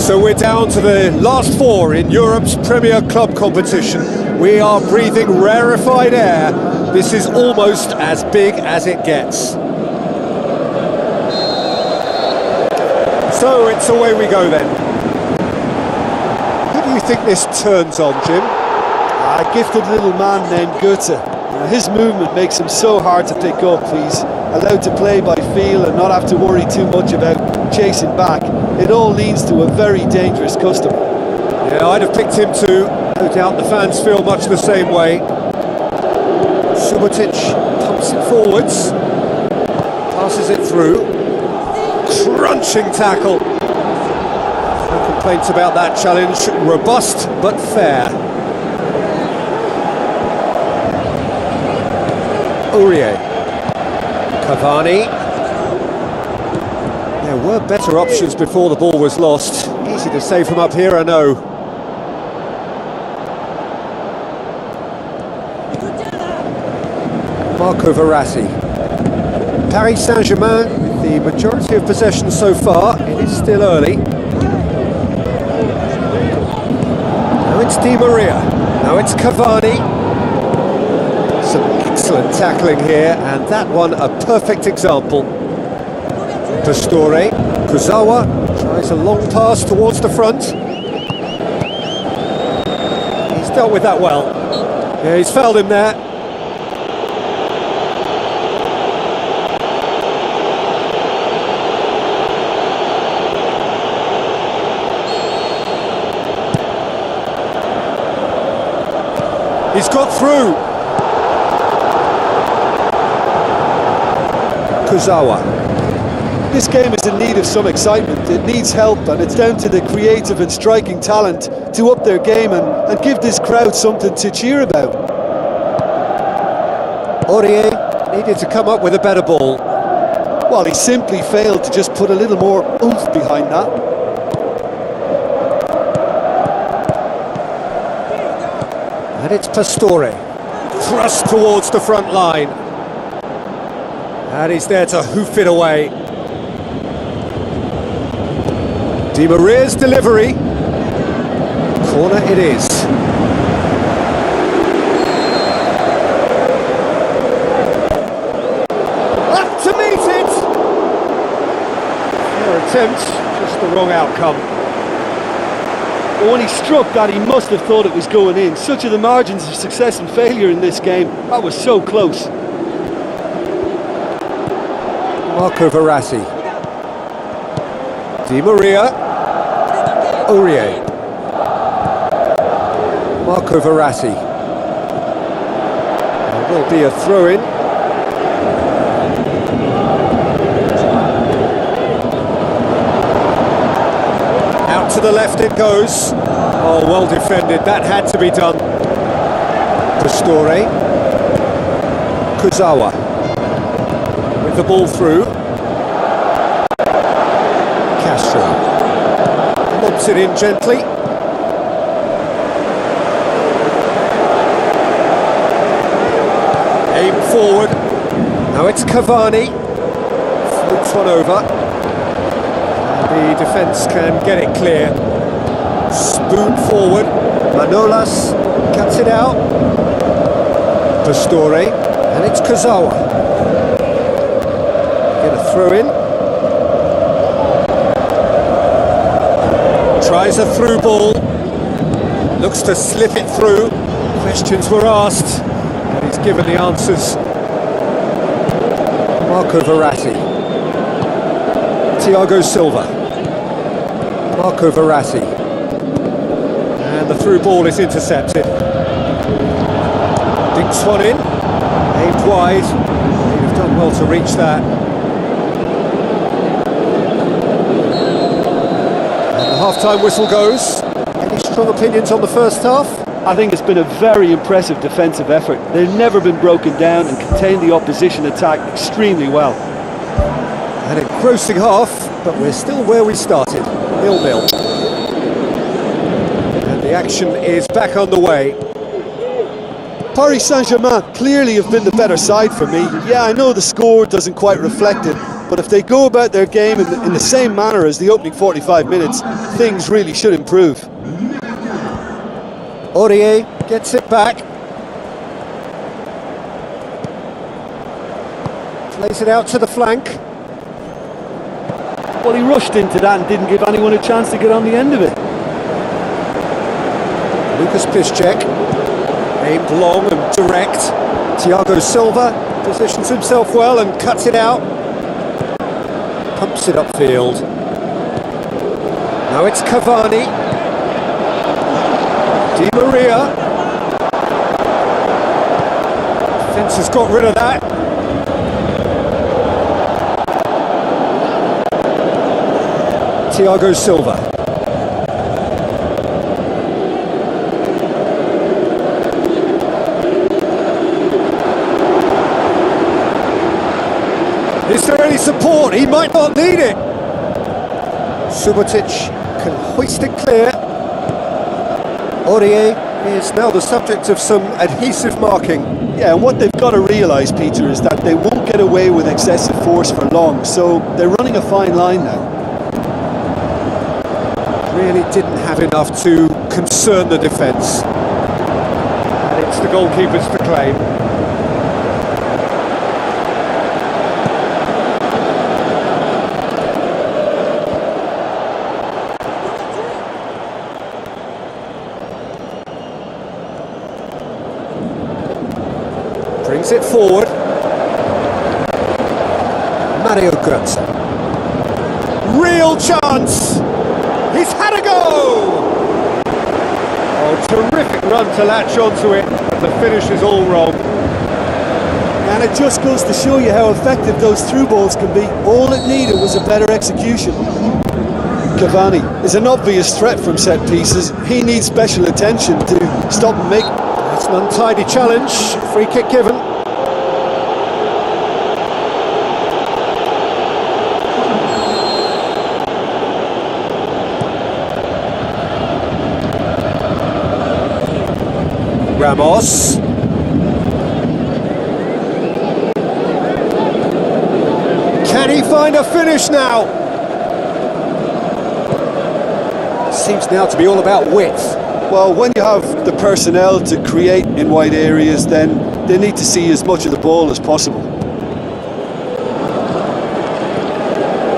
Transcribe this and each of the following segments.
So we're down to the last four in Europe's Premier Club competition. We are breathing rarefied air. This is almost as big as it gets. So it's away we go then. Who do you think this turns on, Jim? A gifted little man named Goethe. His movement makes him so hard to pick up. He's allowed to play by feel and not have to worry too much about chasing back. It all leads to a very dangerous customer. Yeah, I'd have picked him too. No doubt the fans feel much the same way. Subotic pumps it forwards, passes it through. Crunching tackle. No complaints about that challenge. Robust but fair. Aurier. Cavani. There were better options before the ball was lost. Easy to say from up here, I know. Marco Verratti. Paris Saint-Germain, the majority of possession so far. It is still early. Now it's Di Maria. Now it's Cavani. Some excellent tackling here, and that one a perfect example. Pastore. Kurzawa tries a long pass towards the front. He's dealt with that well. Yeah, he's fouled him there. He's got through. Kurzawa. This game is in need of some excitement. It needs help, and it's down to the creative and striking talent to up their game and give this crowd something to cheer about. Aurier needed to come up with a better ball. Well, he simply failed to just put a little more oomph behind that. And it's Pastore. Thrust towards the front line. And he's there to hoof it away. Di Maria's delivery. Corner it is. Up to meet it! Fair attempt, just the wrong outcome. But when he struck that, he must have thought it was going in. Such are the margins of success and failure in this game. That was so close. Marco Verratti. Di Maria. Aurier. Marco Verratti. There will be a throw-in. Out to the left it goes. Oh, well defended. That had to be done. Pastore. Kurzawa. With the ball through. Castro. Lobs it in gently. Aim forward. Now it's Cavani. Flukes one over. And the defence can get it clear. Spoon forward. Manolas cuts it out. Pastore. And it's Kurzawa. Get a throw in. Tries a through ball, looks to slip it through. Questions were asked, and he's given the answers. Marco Verratti. Thiago Silva. Marco Verratti. And the through ball is intercepted. Dinks one in, aimed wide. He'd have done well to reach that. Half-time whistle goes. Any strong opinions on the first half? I think it's been a very impressive defensive effort. They've never been broken down and contained the opposition attack extremely well. An engrossing half, but we're still where we started, 0-0. And the action is back underway. Paris Saint-Germain clearly have been the better side for me. Yeah, I know the score doesn't quite reflect it, but if they go about their game in the same manner as the opening 45 minutes, things really should improve. Aurier gets it back. Plays it out to the flank. Well, he rushed into that and didn't give anyone a chance to get on the end of it. Lucas Piszczek, aimed long and direct. Thiago Silva positions himself well and cuts it out. Pumps it upfield. Now it's Cavani. Di Maria. Defence has got rid of that. Thiago Silva. Is there any support? He might not need it. Subotic can hoist it clear. Aurier is now the subject of some adhesive marking. Yeah, and what they've got to realise, Peter, is that they won't get away with excessive force for long, so they're running a fine line now. Really didn't have enough to concern the defence. And it's the goalkeepers to claim. Brings it forward. Mario Götze. Real chance! He's had a go! Oh, terrific run to latch onto it, but the finish is all wrong. And it just goes to show you how effective those through balls can be. All it needed was a better execution. Cavani is an obvious threat from set pieces. He needs special attention to stop and make. That's an untidy challenge. Free kick given. Ramos. Can he find a finish now? Seems now to be all about width. Well, when you have the personnel to create in wide areas, then they need to see as much of the ball as possible.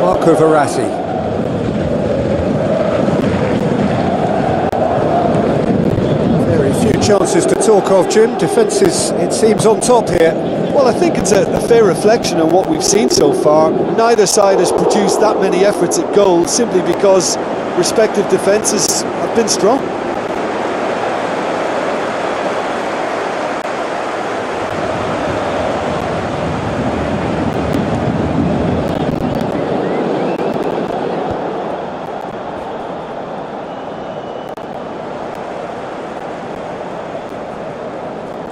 Marco Verratti. Chances to talk of, Jim. Defence is, it seems, on top here. Well, I think it's a fair reflection of what we've seen so far. Neither side has produced that many efforts at goal simply because respective defences have been strong.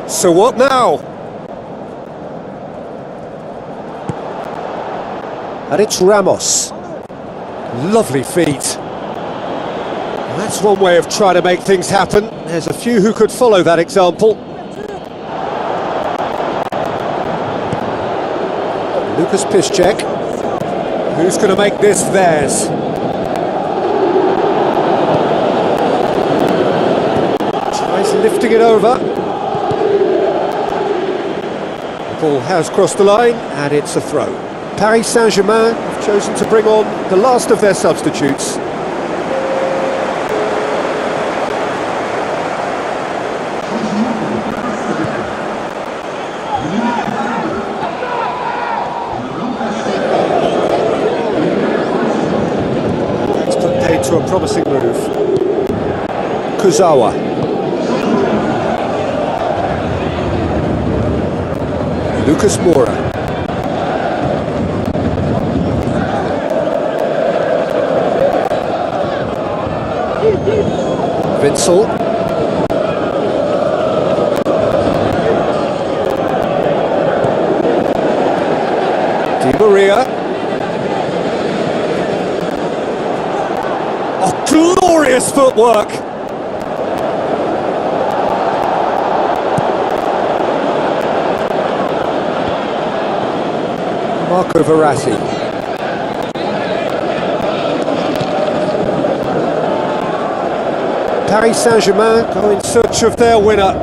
So what now? And it's Ramos. Lovely feet. That's one way of trying to make things happen. There's a few who could follow that example. Lucas Piszczek. Who's going to make this theirs? Tries lifting it over. Ball has crossed the line and it's a throw. Paris Saint-Germain have chosen to bring on the last of their substitutes. That's put paid to a promising move. Kurzawa. Lucas Moura. Vincel. Di Maria. Oh, glorious footwork! Marco Verratti. Paris Saint-Germain go in search of their winner.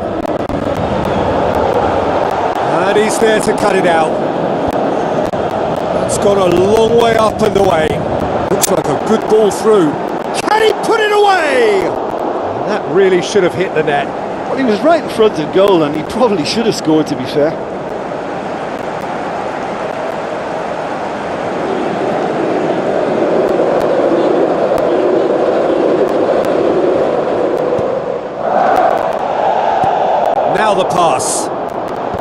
And he's there to cut it out. That's gone a long way up and away. Looks like a good ball through. Can he put it away? That really should have hit the net. Well, he was right in front of goal and he probably should have scored, to be fair. Now the pass.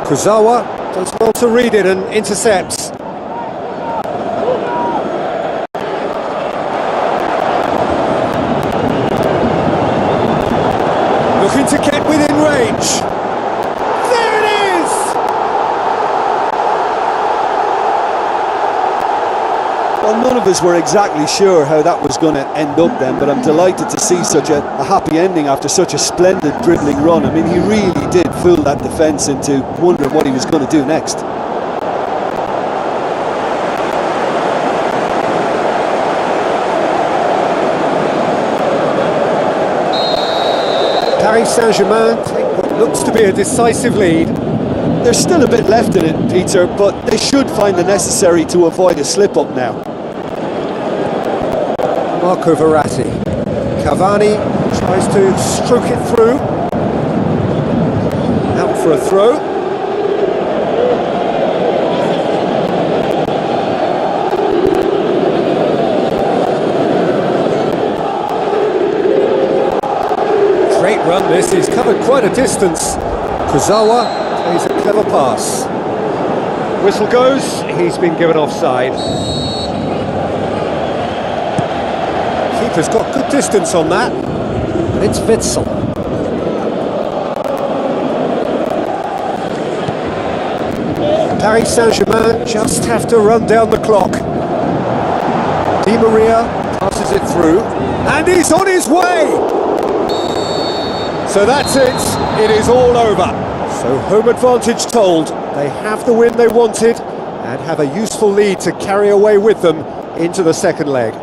Kurzawa does well to read it and intercepts. Looking to get within range. There it is! Well, none of us were exactly sure how that was going to end up then, but I'm delighted to see such a happy ending after such a splendid dribbling run. I mean, he really did fool that defence into wondering what he was going to do next. Paris Saint-Germain take what looks to be a decisive lead. There's still a bit left in it, Peter, but they should find the necessary to avoid a slip-up now. Marco Verratti. Cavani tries to stroke it through. Out for a throw. Great run this, he's covered quite a distance. Kurzawa plays a clever pass. Whistle goes, he's been given offside. Keeper's got good distance on that, and it's Witsel. Paris Saint-Germain just have to run down the clock. Di Maria passes it through, and he's on his way! So that's it is all over. So home advantage told, they have the win they wanted, and have a useful lead to carry away with them into the second leg.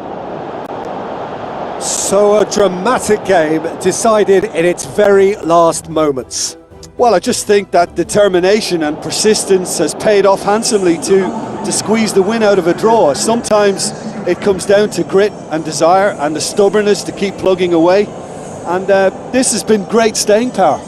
So a dramatic game decided in its very last moments. Well, I just think that determination and persistence has paid off handsomely to squeeze the win out of a draw. Sometimes it comes down to grit and desire and the stubbornness to keep plugging away. And this has been great staying power.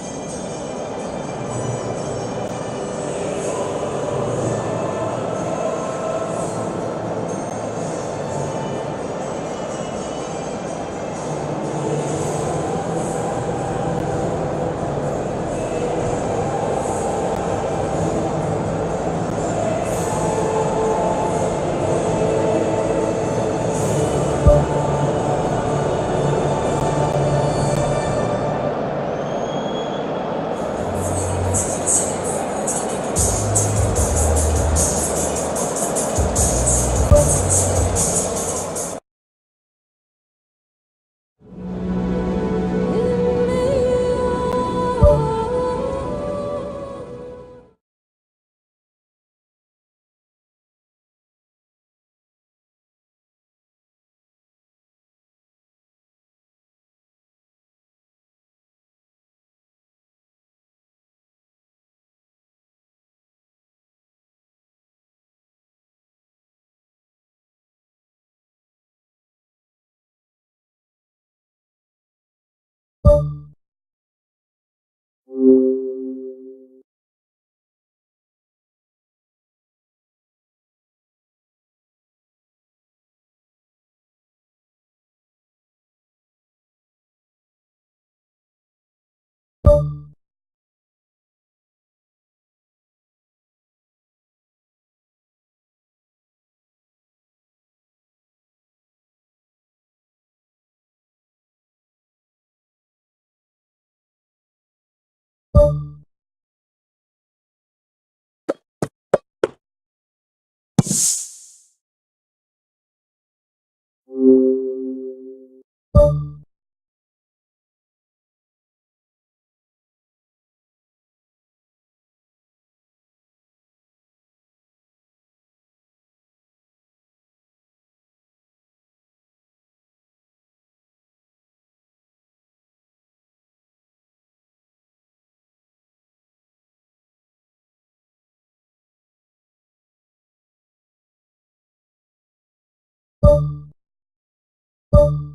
you.